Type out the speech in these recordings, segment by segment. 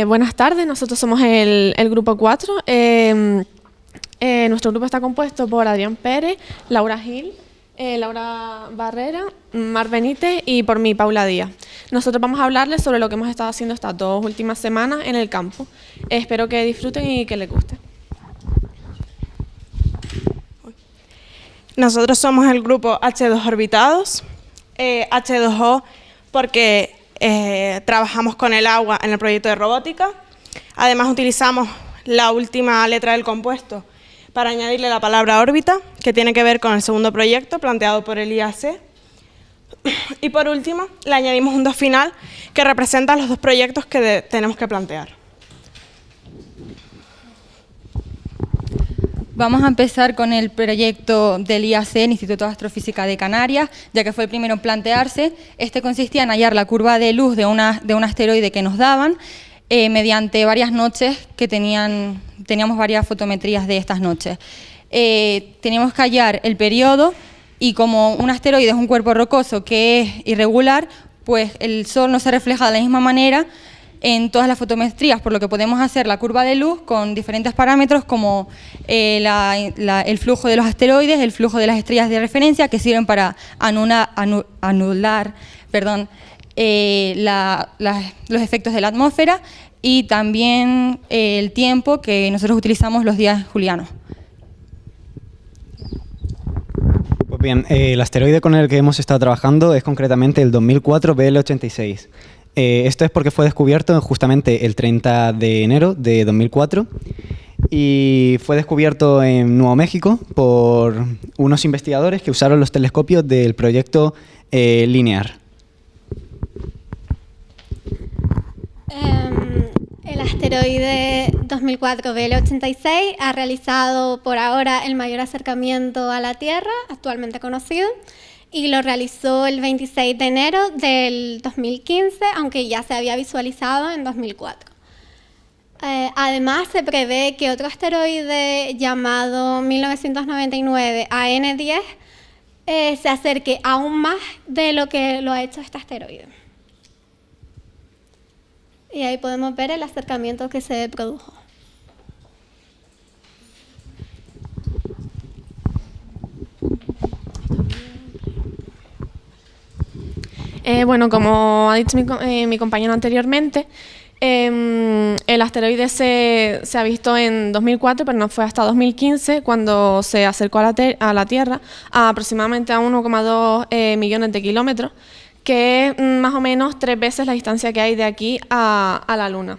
Buenas tardes, nosotros somos el grupo 4. Nuestro grupo está compuesto por Adrián Pérez, Laura Gil, Laura Barrera, Mar Benítez y por mí, Paula Díaz. Nosotros vamos a hablarles sobre lo que hemos estado haciendo estas 2 últimas semanas en el campo. Espero que disfruten y que les guste. Nosotros somos el grupo H2 Orbitados, H2O porque trabajamos con el agua en el proyecto de robótica. Además utilizamos la última letra del compuesto para añadirle la palabra órbita, que tiene que ver con el segundo proyecto planteado por el IAC. Y por último, le añadimos un 2 final que representa los 2 proyectos que tenemos que plantear. Vamos a empezar con el proyecto del IAC, el Instituto de Astrofísica de Canarias, ya que fue el primero en plantearse. Este consistía en hallar la curva de luz de un asteroide que nos daban mediante varias noches que teníamos varias fotometrías de estas noches. Teníamos que hallar el periodo y como un asteroide es un cuerpo rocoso que es irregular, pues el Sol no se refleja de la misma manera en todas las fotometrías, por lo que podemos hacer la curva de luz con diferentes parámetros como el flujo de los asteroides, el flujo de las estrellas de referencia, que sirven para anular los efectos de la atmósfera, y también el tiempo, que nosotros utilizamos los días julianos. Pues bien, el asteroide con el que hemos estado trabajando es concretamente el 2004 BL86. Esto es porque fue descubierto justamente el 30 de enero de 2004 y fue descubierto en Nuevo México por unos investigadores que usaron los telescopios del proyecto Linear. El asteroide 2004 BL86 ha realizado por ahora el mayor acercamiento a la Tierra actualmente conocido, y lo realizó el 26 de enero del 2015, aunque ya se había visualizado en 2004. Además, se prevé que otro asteroide llamado 1999 AN10 se acerque aún más de lo que lo ha hecho este asteroide. Y ahí podemos ver el acercamiento que se produjo. Bueno, como ha dicho mi compañero anteriormente, el asteroide se ha visto en 2004, pero no fue hasta 2015 cuando se acercó a la Tierra a aproximadamente a 1,2 millones de kilómetros, que es más o menos 3 veces la distancia que hay de aquí a la Luna.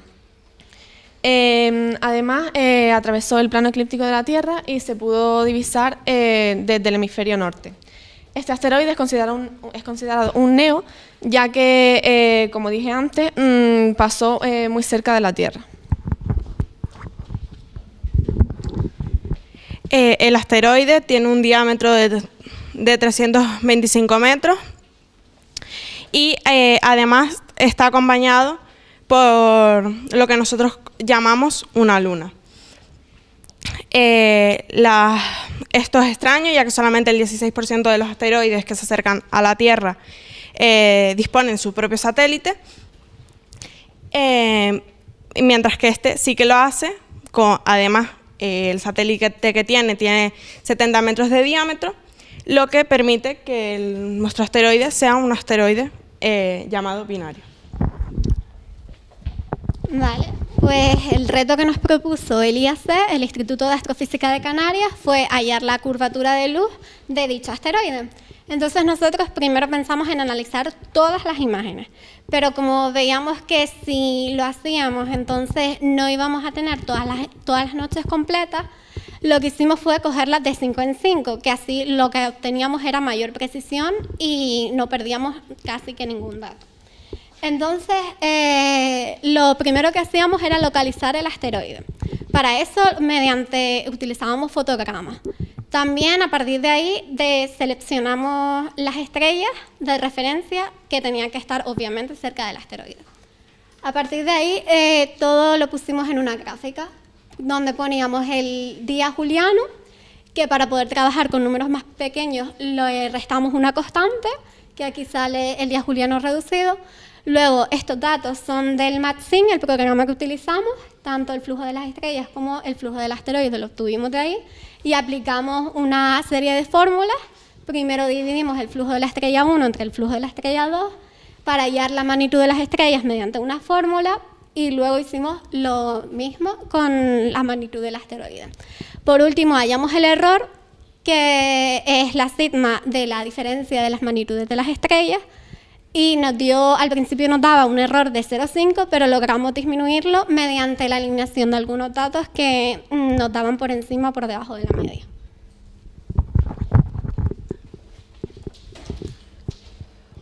Además, atravesó el plano eclíptico de la Tierra y se pudo divisar desde el hemisferio norte. Este asteroide es considerado un NEO, ya que, como dije antes, pasó muy cerca de la Tierra. El asteroide tiene un diámetro de 325 metros y además está acompañado por lo que nosotros llamamos una luna. Esto es extraño, ya que solamente el 16% de los asteroides que se acercan a la Tierra disponen su propio satélite, mientras que este sí que lo hace, además el satélite que tiene 70 metros de diámetro, lo que permite que nuestro asteroide sea un asteroide llamado binario. Vale, pues el reto que nos propuso el IAC, el Instituto de Astrofísica de Canarias, fue hallar la curvatura de luz de dicho asteroide. Entonces nosotros primero pensamos en analizar todas las imágenes, pero como veíamos que si lo hacíamos entonces no íbamos a tener todas las noches completas, lo que hicimos fue cogerlas de 5 en 5, que así lo que obteníamos era mayor precisión y no perdíamos casi que ningún dato. Entonces, lo primero que hacíamos era localizar el asteroide. Para eso, utilizábamos fotogramas. También, a partir de ahí, seleccionamos las estrellas de referencia que tenían que estar, obviamente, cerca del asteroide. A partir de ahí, todo lo pusimos en una gráfica, donde poníamos el día juliano, que para poder trabajar con números más pequeños, le restamos una constante, que aquí sale el día juliano reducido. Luego, estos datos son del MATSIM, el programa que utilizamos, tanto el flujo de las estrellas como el flujo del asteroide lo obtuvimos de ahí, y aplicamos una serie de fórmulas. Primero dividimos el flujo de la estrella 1 entre el flujo de la estrella 2 para hallar la magnitud de las estrellas mediante una fórmula, y luego hicimos lo mismo con la magnitud del asteroide. Por último, hallamos el error, que es la sigma de la diferencia de las magnitudes de las estrellas, y al principio nos daba un error de 0,5, pero logramos disminuirlo mediante la eliminación de algunos datos que nos daban por encima o por debajo de la media.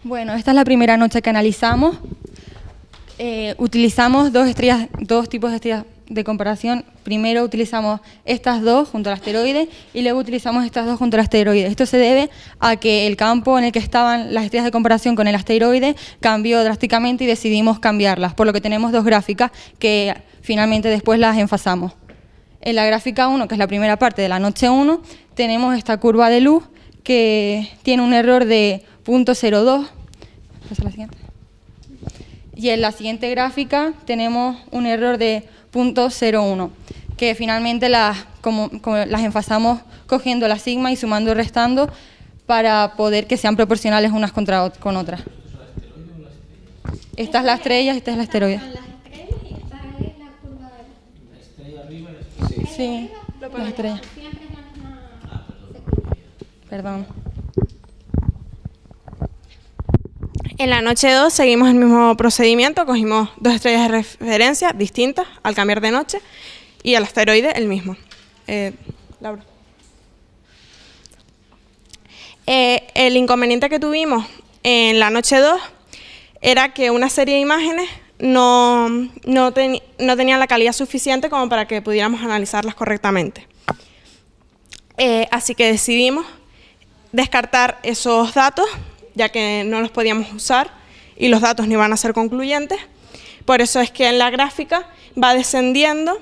Bueno, esta es la primera noche que analizamos. Utilizamos dos tipos de estrellas de comparación. Primero utilizamos estas dos junto al asteroide y luego utilizamos estas dos junto al asteroide. Esto se debe a que el campo en el que estaban las estrellas de comparación con el asteroide cambió drásticamente y decidimos cambiarlas, por lo que tenemos dos gráficas que finalmente después las enfasamos. En la gráfica 1, que es la primera parte de la noche 1, tenemos esta curva de luz que tiene un error de 0.02. Pasa la siguiente. Y en la siguiente gráfica tenemos un error de 0.01, que finalmente como las enfasamos cogiendo la sigma y sumando y restando para poder que sean proporcionales unas con otras. Esta es la estrella y esta es la asteroide. Las estrellas y esta es la curva de luz. La estrella arriba y la estrella. Sí, las estrellas. Siempre es la misma. Perdón. En la noche 2 seguimos el mismo procedimiento, cogimos dos estrellas de referencia distintas al cambiar de noche y el asteroide el mismo. Laura. El inconveniente que tuvimos en la noche 2 era que una serie de imágenes no tenían la calidad suficiente como para que pudiéramos analizarlas correctamente. Así que decidimos descartar esos datos, ya que no los podíamos usar y los datos no iban a ser concluyentes. Por eso es que en la gráfica van descendiendo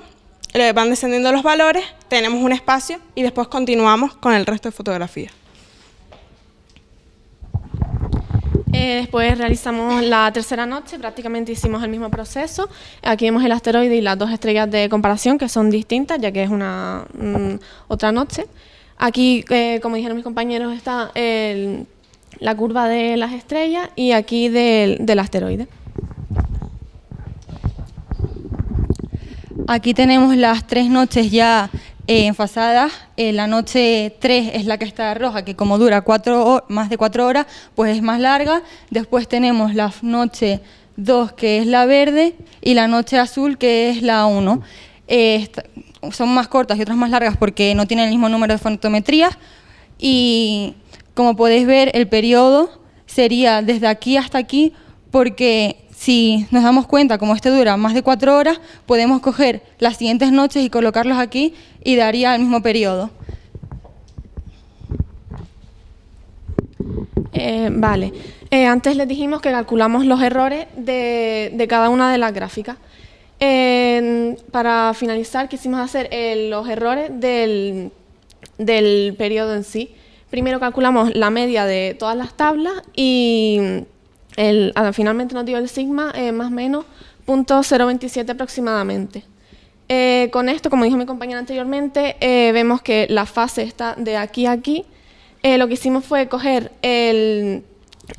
los valores, tenemos un espacio y después continuamos con el resto de fotografías. Después realizamos la tercera noche, prácticamente hicimos el mismo proceso. Aquí vemos el asteroide y las dos estrellas de comparación, que son distintas, ya que es otra noche. Aquí, como dijeron mis compañeros, está la curva de las estrellas y aquí del asteroide. Aquí tenemos las tres noches ya enfasadas. La noche 3 es la que está roja, que como dura más de 4 horas, pues es más larga. Después tenemos la noche 2, que es la verde, y la noche azul, que es la 1. Son más cortas y otras más largas porque no tienen el mismo número de fotometrías. Y como podéis ver, el periodo sería desde aquí hasta aquí, porque si nos damos cuenta, como este dura más de 4 horas, podemos coger las siguientes noches y colocarlos aquí y daría el mismo periodo. Vale. Antes les dijimos que calculamos los errores de cada una de las gráficas. Para finalizar, quisimos hacer los errores del periodo en sí. Primero calculamos la media de todas las tablas y finalmente nos dio el sigma más o menos 0.027 aproximadamente. Con esto, como dijo mi compañera anteriormente, vemos que la fase está de aquí a aquí. Lo que hicimos fue coger el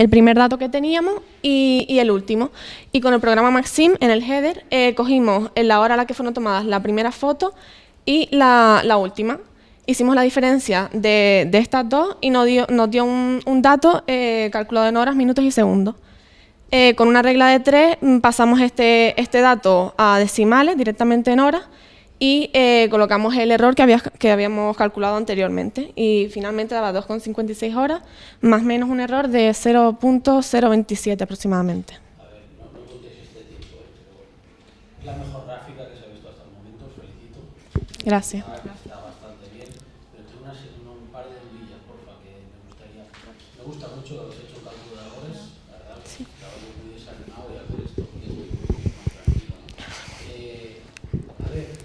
primer dato que teníamos y el último. Y con el programa Maxim, en el header, cogimos en la hora a la que fueron tomadas la primera foto y la última. Hicimos la diferencia de estas dos y nos dio un dato calculado en horas, minutos y segundos. Con una regla de 3 pasamos este dato a decimales directamente en horas y colocamos el error que habíamos calculado anteriormente. Y finalmente daba 2,56 horas, más o menos un error de 0.027 aproximadamente. A ver, no contéis este tiempo, pero bueno. Es la mejor gráfica que se ha visto hasta el momento, os felicito. Gracias. Está bastante bien, pero tengo un par de dudillas, porfa, que me gustaría. Me gusta mucho que habéis hecho cálculo de labores, la verdad, sí. Estaba yo muy desanimado de hacer esto, porque estoy muy tranquilo, ¿no? A ver,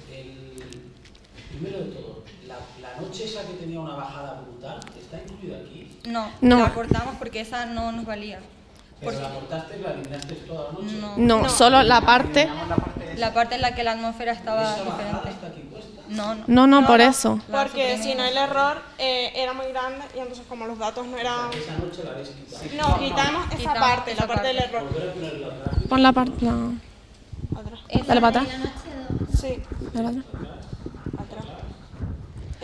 primero de todo, la noche esa que tenía una bajada brutal, ¿está incluida aquí? No, No. la cortamos porque esa no nos valía. Pero la cortaste y la eliminaste toda la noche. No, solo la parte... La parte en la que la atmósfera estaba diferente. No, por eso. Porque si no el error era muy grande y entonces como los datos no eran... Esa noche la habéis quitado. No, quitamos esa parte, la parte del error. Pon la parte... No. Atrás. Dale para atrás. Sí, Dale para atrás. atrás.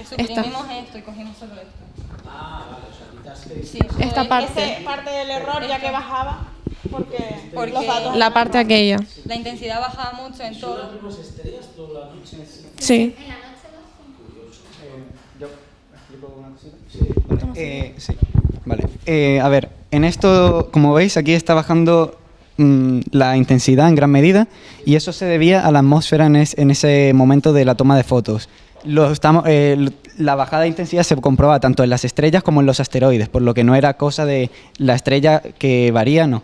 Suprimimos esto y cogimos solo esto. Ah, vale, o sea, quitaste... Sí, Esta parte. Esa parte del error ya que bajaba, porque Porque los datos... La parte aquella. la intensidad bajaba mucho en todo. ¿Las mismas estrellas toda la noche? Sí. Sí, vale. A ver, en esto, como veis, aquí está bajando la intensidad en gran medida y eso se debía a la atmósfera en ese momento de la toma de fotos. La bajada de intensidad se comprueba tanto en las estrellas como en los asteroides, por lo que no era cosa de la estrella que varía, no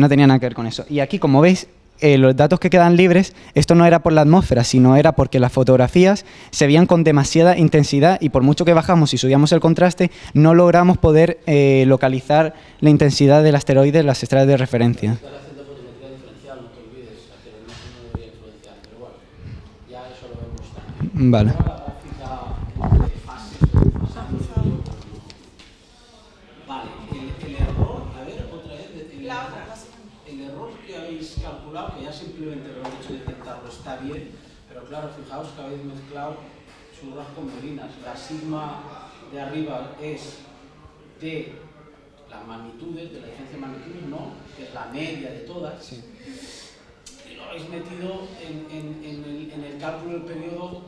tenía nada que ver con eso. Y aquí, como veis, los datos que quedan libres, esto no era por la atmósfera, sino era porque las fotografías se veían con demasiada intensidad y por mucho que bajamos y subíamos el contraste, no logramos poder localizar la intensidad del asteroide en las estrellas de referencia. Estás haciendo fotometría diferencial, no te olvides, que no debería influenciar, pero bueno, ya eso lo vemos también. Vale. Ahora la gráfica de fases, Vale, el error, a ver, otra vez, el error que habéis calculado, que ya simplemente lo he hecho de intentarlo, está bien, pero claro, fijaos que habéis mezclado churras con merinas. La sigma de arriba es de las magnitudes, de la diferencia de magnitudes, ¿no? Que es la media de todas. Sí. Y lo habéis metido en el cálculo del periodo,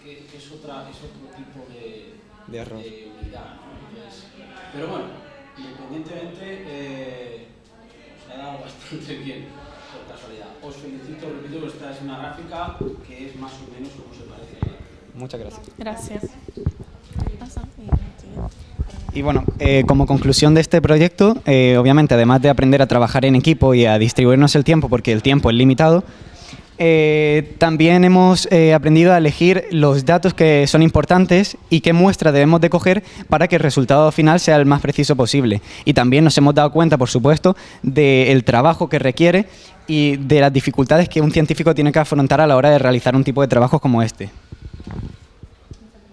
que es otro tipo de error. De unidad, ¿no? Entonces, pero bueno, independientemente, os ha dado bastante bien, por casualidad. Os felicito, repito, que esta es una gráfica que es más o menos como se parece a la. Muchas gracias. Gracias. Y bueno, como conclusión de este proyecto, obviamente, además de aprender a trabajar en equipo y a distribuirnos el tiempo, porque el tiempo es limitado, también hemos aprendido a elegir los datos que son importantes y qué muestra debemos de coger para que el resultado final sea el más preciso posible. Y también nos hemos dado cuenta, por supuesto, del trabajo que requiere y de las dificultades que un científico tiene que afrontar a la hora de realizar un tipo de trabajo como este.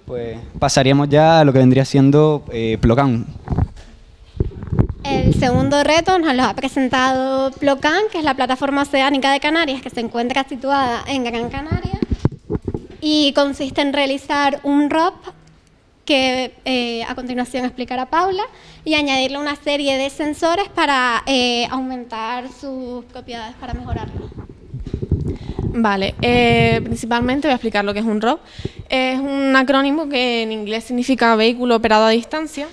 Pues pasaríamos ya a lo que vendría siendo Plocan. El segundo reto nos lo ha presentado Plocan, que es la plataforma oceánica de Canarias, que se encuentra situada en Gran Canaria, y consiste en realizar un ROP que a continuación explicará Paula, y añadirle una serie de sensores para aumentar sus propiedades, para mejorarlo. Vale, principalmente voy a explicar lo que es un ROV. Es un acrónimo que en inglés significa vehículo operado a distancia.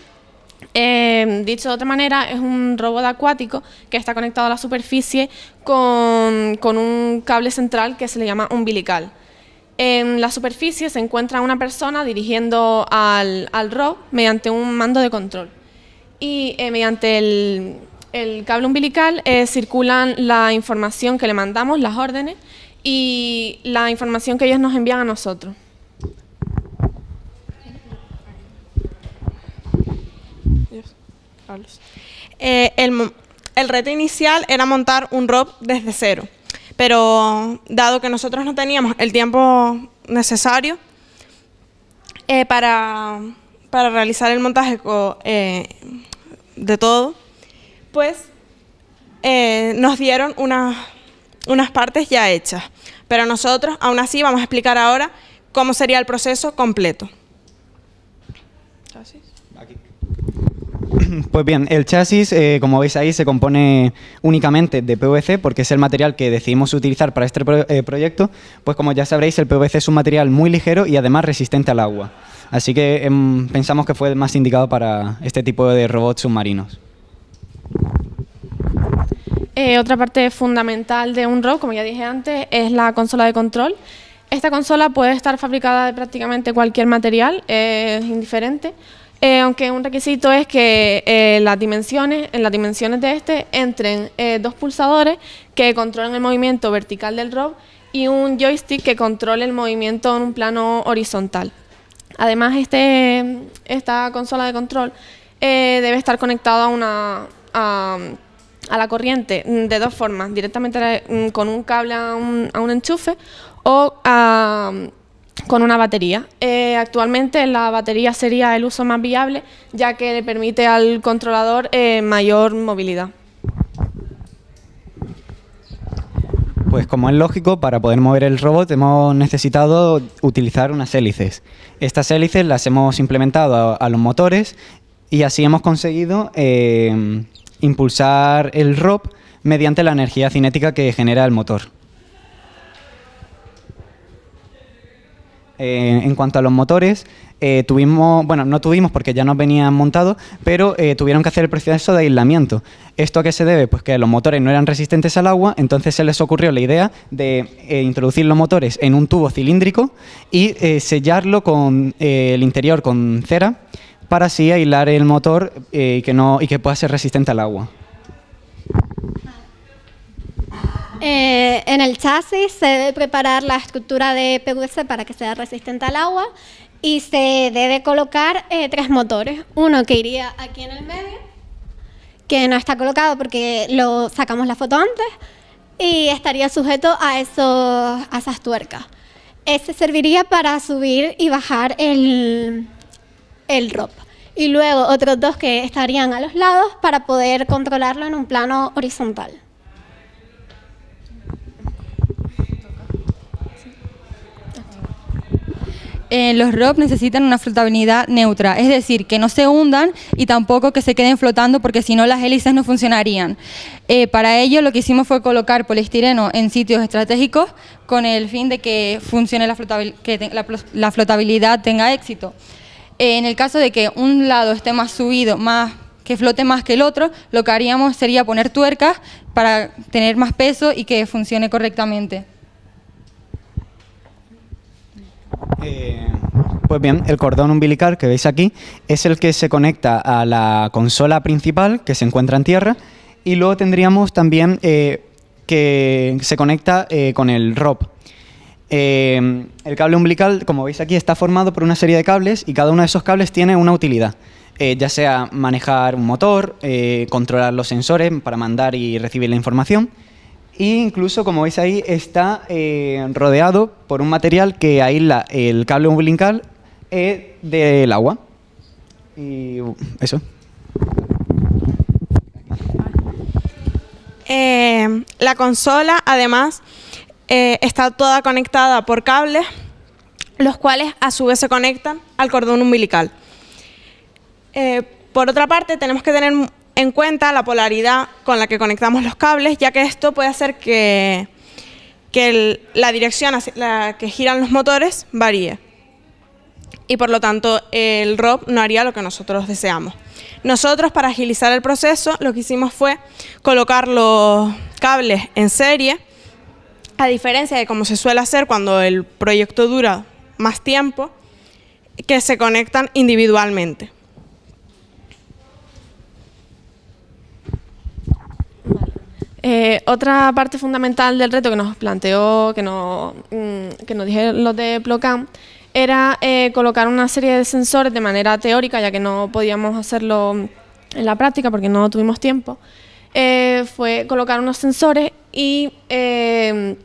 Dicho de otra manera, es un robot acuático que está conectado a la superficie con un cable central que se le llama umbilical. En la superficie se encuentra una persona dirigiendo al ROV mediante un mando de control. Y mediante el cable umbilical circulan la información que le mandamos, las órdenes, y la información que ellos nos envían a nosotros. El reto inicial era montar un ROV desde cero, pero dado que nosotros no teníamos el tiempo necesario para realizar el montaje de todo, pues nos dieron unas partes ya hechas, pero nosotros aún así vamos a explicar ahora cómo sería el proceso completo. Pues bien, el chasis, como veis ahí, se compone únicamente de PVC porque es el material que decidimos utilizar para este proyecto. Pues como ya sabréis, el PVC es un material muy ligero y además resistente al agua. Así que pensamos que fue más indicado para este tipo de robots submarinos. Otra parte fundamental de un ROV, como ya dije antes, es la consola de control. Esta consola puede estar fabricada de prácticamente cualquier material, es indiferente. Aunque un requisito es que en las dimensiones de este entren dos pulsadores que controlen el movimiento vertical del ROV y un joystick que controle el movimiento en un plano horizontal. Además, esta consola de control debe estar conectada la corriente de dos formas, directamente con un cable a un enchufe o con una batería. Actualmente la batería sería el uso más viable, ya que le permite al controlador mayor movilidad. Pues como es lógico, para poder mover el robot hemos necesitado utilizar unas hélices. Estas hélices las hemos implementado a los motores y así hemos conseguido impulsar el ROP mediante la energía cinética que genera el motor. En cuanto a los motores, no tuvimos porque ya nos venían montados, pero tuvieron que hacer el proceso de aislamiento. ¿Esto a qué se debe? Pues que los motores no eran resistentes al agua, entonces se les ocurrió la idea de introducir los motores en un tubo cilíndrico y sellarlo con el interior con cera para así aislar el motor y que pueda ser resistente al agua. En el chasis se debe preparar la estructura de PVC para que sea resistente al agua y se debe colocar 3 motores. Uno que iría aquí en el medio, que no está colocado porque lo sacamos la foto antes, y estaría sujeto a esas tuercas. Ese serviría para subir y bajar el ROP. Y luego otros 2 que estarían a los lados para poder controlarlo en un plano horizontal. Los ROP necesitan una flotabilidad neutra, es decir, que no se hundan y tampoco que se queden flotando porque si no las hélices no funcionarían. Para ello lo que hicimos fue colocar poliestireno en sitios estratégicos con el fin de que funcione que la flotabilidad tenga éxito. En el caso de que un lado esté más subido, que flote más que el otro, lo que haríamos sería poner tuercas para tener más peso y que funcione correctamente. Pues bien, el cordón umbilical que veis aquí es el que se conecta a la consola principal que se encuentra en tierra y luego tendríamos también que se conecta con el ROP. El cable umbilical, como veis aquí, está formado por una serie de cables y cada uno de esos cables tiene una utilidad, ya sea manejar un motor, controlar los sensores para mandar y recibir la información. E incluso, como veis ahí, está rodeado por un material que aísla el cable umbilical del agua. Y eso. La consola, además, está toda conectada por cables, los cuales a su vez se conectan al cordón umbilical. Por otra parte, tenemos que tener en cuenta la polaridad con la que conectamos los cables, ya que esto puede hacer que la dirección hacia la que giran los motores varíe. Y por lo tanto, el ROP no haría lo que nosotros deseamos. Nosotros, para agilizar el proceso, lo que hicimos fue colocar los cables en serie, a diferencia de como se suele hacer cuando el proyecto dura más tiempo, que se conectan individualmente. Otra parte fundamental del reto que nos planteó, que nos dijeron los de Plocam, era colocar una serie de sensores de manera teórica, ya que no podíamos hacerlo en la práctica porque no tuvimos tiempo. Fue colocar unos sensores y hay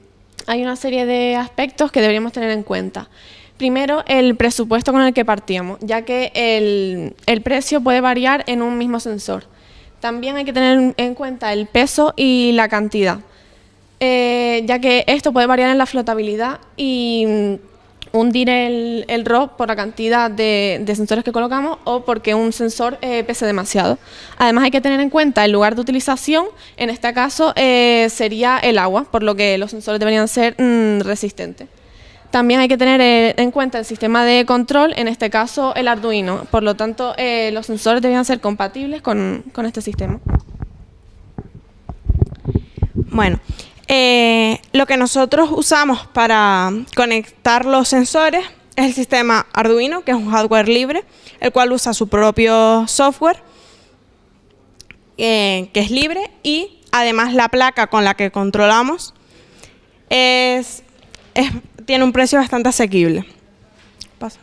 una serie de aspectos que deberíamos tener en cuenta. Primero, el presupuesto con el que partíamos, ya que el precio puede variar en un mismo sensor. También hay que tener en cuenta el peso y la cantidad, ya que esto puede variar en la flotabilidad y hundir el ROP por la cantidad de sensores que colocamos o porque un sensor pese demasiado. Además hay que tener en cuenta el lugar de utilización, en este caso sería el agua, por lo que los sensores deberían ser resistentes. También hay que tener en cuenta el sistema de control, en este caso el Arduino. Por lo tanto, los sensores deberían ser compatibles con este sistema. Bueno, lo que nosotros usamos para conectar los sensores es el sistema Arduino, que es un hardware libre, el cual usa su propio software, que es libre, y además la placa con la que controlamos tiene un precio bastante asequible. Pasa.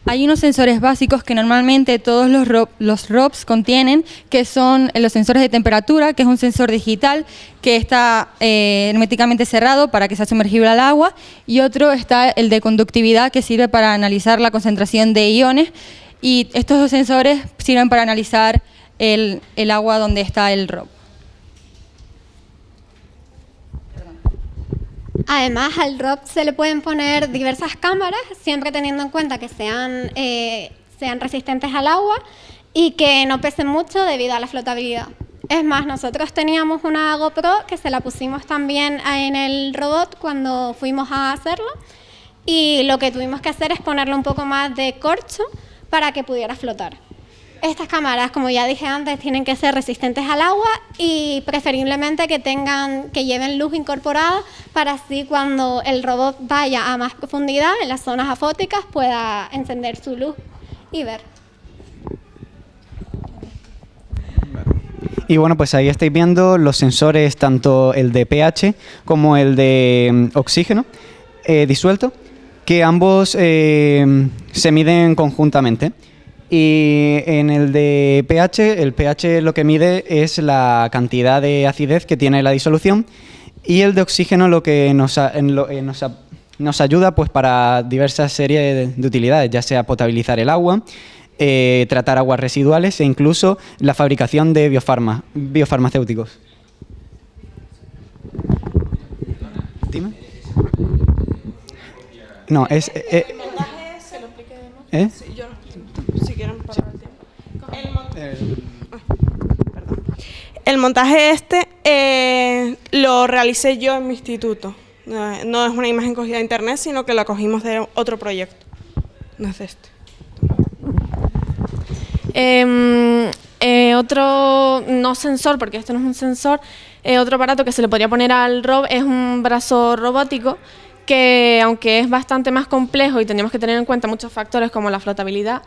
Hay unos sensores básicos que normalmente todos los ROVs contienen, que son los sensores de temperatura, que es un sensor digital que está herméticamente cerrado para que sea sumergible al agua, y otro está el de conductividad, que sirve para analizar la concentración de iones, y estos dos sensores sirven para analizar el agua donde está el ROV. Además, al ROV se le pueden poner diversas cámaras, siempre teniendo en cuenta que sean resistentes al agua y que no pesen mucho debido a la flotabilidad. Es más, nosotros teníamos una GoPro que se la pusimos también en el robot cuando fuimos a hacerlo, y lo que tuvimos que hacer es ponerle un poco más de corcho para que pudiera flotar. Estas cámaras, como ya dije antes, tienen que ser resistentes al agua y preferiblemente que lleven luz incorporada, para así cuando el robot vaya a más profundidad en las zonas afóticas pueda encender su luz y ver. Y bueno, pues ahí estáis viendo los sensores, tanto el de pH como el de oxígeno disuelto, que ambos se miden conjuntamente. Y en el de pH, el pH lo que mide es la cantidad de acidez que tiene la disolución, y el de oxígeno lo que nos ayuda pues para diversas series de utilidades, ya sea potabilizar el agua, tratar aguas residuales e incluso la fabricación de biofarmacéuticos. Dime. No, es... ¿Eh? Si quieren parar el tiempo. El montaje lo realicé yo en mi instituto. No es una imagen cogida de internet, sino que la cogimos de otro proyecto. No es de este. Otro no sensor, porque esto no es un sensor, otro aparato que se le podría poner al ROV es un brazo robótico, que aunque es bastante más complejo y tendríamos que tener en cuenta muchos factores como la flotabilidad,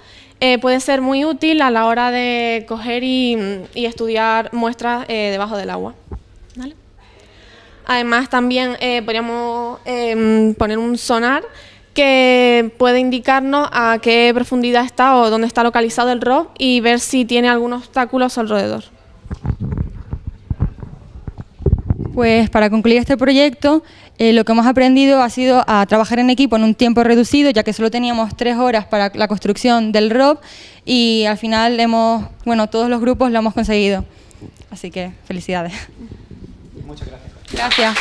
puede ser muy útil a la hora de coger y estudiar muestras debajo del agua. ¿Vale? Además, también podríamos poner un sonar que puede indicarnos a qué profundidad está o dónde está localizado el ROV y ver si tiene algún obstáculo a su alrededor. Pues para concluir este proyecto, lo que hemos aprendido ha sido a trabajar en equipo en un tiempo reducido, ya que solo teníamos 3 horas para la construcción del ROV, y al final todos los grupos lo hemos conseguido. Así que felicidades. Muchas gracias. Gracias.